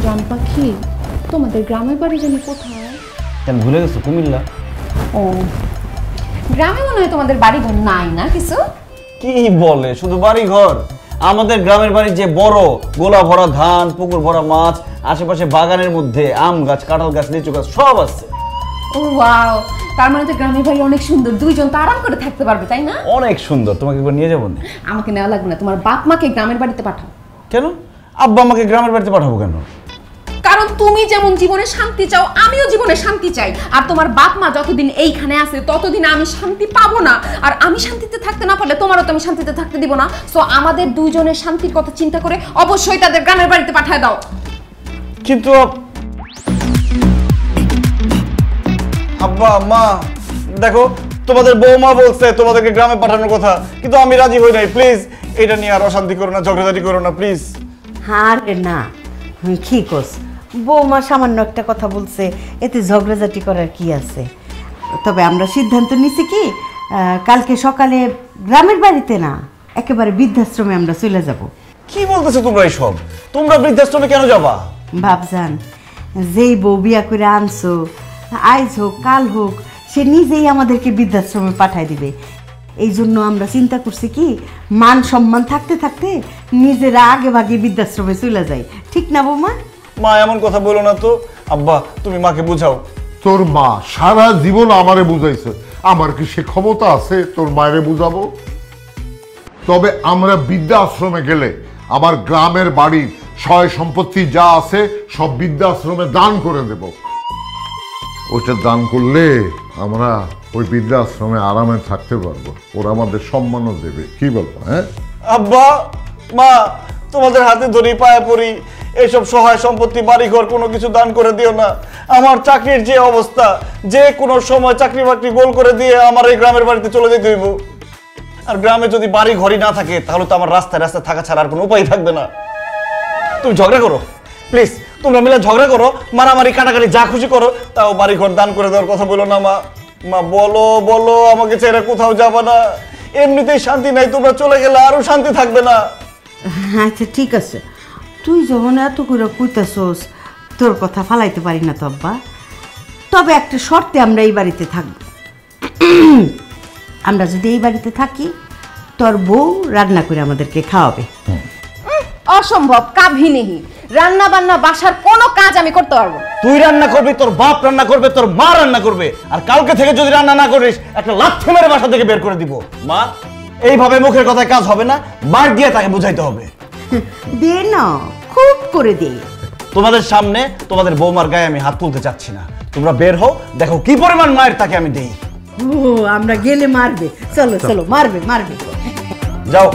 গ্রাম পাখি, তোমাদের গ্রামের বাড়ি জানি কোথায়? কেন ভুলে গেছো? কুমিল্লা। ও, গ্রামে মনে হয় তোমাদের বাড়ি ঘর নাই না কিছু? কি বলে, শুধু বাড়ি ঘর? আমাদের গ্রামের বাড়ি যে বড়, গোলা ভরা ধান, পুকুর ভরা মাছ, আশেপাশে বাগানের মধ্যে আম গাছ, কাঁঠাল গাছ, লিচু গাছ সব আছে। ও ওয়াও, তার মানে তো গ্রামের বাড়ি অনেক সুন্দর, দুইজন তো আরাম করে থাকতে পারবে, তাই না? অনেক সুন্দর। তোমাকে একবার নিয়ে যাবো না? আমাকে নেওয়া লাগবে না, তোমার বাপ মাকে গ্রামের বাড়িতে পাঠাও। কেন? আব্বা আমাকে গ্রামের বাড়িতে পাঠাবো কেন? কারণ তুমি যেমন জীবনে শান্তি চাও, আমিও জীবনে শান্তি চাই। আর তোমার বাপ মা যতদিন এইখানে আছে ততদিন আমি শান্তি পাবো না। আর আমি শান্তিতে থাকতে না পারলে তোমারও তো আমি শান্তিতে থাকতে দিব না। সো আমাদের দুইজনের শান্তির কথা চিন্তা করে অবশ্যই তাদের গ্রামের বাড়িতে পাঠায় দাও। কিন্তু আব্বা মা, দেখো তোমাদের বৌমা বলছে তোমাদেরকে গ্রামে পাঠানোর কথা, কিন্তু আমি রাজি হই নাই। প্লিজ এটা নিয়ে আর অশান্তি করো না, ঝগড়াঝাটি করো না প্লিজ। আরে না, কি কস, বৌমা সামান্য একটা কথা বলছে, এতে ঝগড়াঝাটি করার কি আছে? তবে আমরা সিদ্ধান্ত নিছি কি, কালকে সকালে গ্রামের বাড়িতে না, একেবারে বৃদ্ধাশ্রমে আমরা চলে যাব। কি বলতেছো তোমরা এইসব? তোমরা বৃদ্ধাশ্রমে কেন যাবা? বাপজান, যেই বউ বিয়া করে আনছো, আজ হোক কাল হোক, সে নিজেই আমাদেরকে বৃদ্ধাশ্রমে পাঠায় দিবে। এই জন্য আমরা চিন্তা করছি কি, মান সম্মান থাকতে থাকতে নিজেরা আগে ভাগে বৃদ্ধাশ্রমে চলে যাই। ঠিক না বৌমা? মা এমন কথা বলো না তো। আব্বা তুমি মাকে বুঝাও। তোর মা সারা জীবন আমারে বুঝাইছে, আমার কি সে ক্ষমতা আছে তোর মায়েরে বুঝাবো? তবে আমরা বৃদ্ধাশ্রমে গেলে আমার গ্রামের বাড়ির সয় সম্পত্তি যা আছে সব বৃদ্ধাশ্রমে দান করে দেব। ওটা দান করলে আমরা ওই বৃদ্ধাশ্রমে আরামে থাকতে পারবো, ওরা আমাদের সম্মানও দেবে। কি বলবো? হ্যাঁ আব্বা মা, তোমাদের হাতে ধরি, পায়ে পড়ি, এইসব সহায় সম্পত্তি বাড়িঘর কোনো কিছু দান করে দিও না। আমার চাকরির যে অবস্থা, যে কোনো সময় চাকরি বাকরি গোল করে দিয়ে আমার এই গ্রামের বাড়িতে চলে যেতে হইব। আর গ্রামে যদি বাড়ি ঘরই না থাকে তাহলে তো আমার রাস্তায় রাস্তায় থাকা ছাড়া আর কোনো উপায় থাকবে না। তুমি ঝগড়া করো প্লিজ, তোমরা মিলে ঝগড়া করো, মারামারি কাটাকাটি যা খুশি করো, তাও বাড়ি ঘর দান করে দেওয়ার কথা বলো না মা। মা বলো বলো, আমাকে ছেড়ে কোথাও যাবা না। এমনিতেই শান্তি নাই, তোমরা চলে গেলে আরো শান্তি থাকবে না। আচ্ছা ঠিক আছে, তুই যখন এত করে কইতাছস, তোর কথা ফালাইতে পারি না তো আব্বা। তবে একটা শর্তে আমরা এই বাড়িতে থাকব। আমরা যদি এই বাড়িতে থাকি, তোর বউ রান্না করে আমাদেরকে খাওয়াবে। অসম্ভব, কাভিনেহি। রান্না বান্না বাসার কোনো কাজ আমি করতে পারবো। তুই রান্না করবি, তোর বাপ রান্না করবে, তোর মা রান্না করবে। আর কালকে থেকে যদি রান্না না করিস, একটা লাথি মেরে বাসা থেকে বের করে দিব। মা, এইভাবে মুখের কথায় কাজ হবে না, মার দিয়ে তাকে বুঝাইতে হবে। দে না, খুব করে দে। তোমাদের সামনে তোমাদের বৌমার গায়ে আমি হাত তুলতে চাচ্ছি না। তোমরা বের হও, দেখো কি পরিমাণ মায়ের তাকে আমি দেই। ও, আমরা গেলে মারবে। চলো চলো, মারবে মারবে। যাও।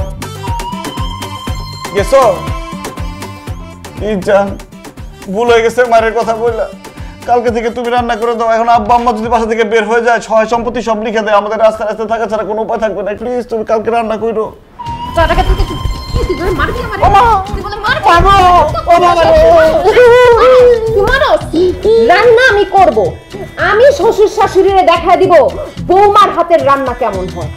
গেছো? জান, ভুল হয়ে গেছে, মায়ের কথা বললা। কালকে থেকে তুমি রান্না করে দাও। এখন আব্বা আম্মা যদি বাসা থেকে বের হয়ে যায়, সহায় সম্পত্তি সব লিখে দেয়, আমাদের রাস্তায় রাস্তায় থাকা ছাড়া কোনো উপায় থাকবে না। প্লিজ তুমি কালকে রান্না করো। রান্না আমি করব, আমি শ্বশুর শাশুড়িরে দেখা দিব বৌমার হাতের রান্না কেমন হয়।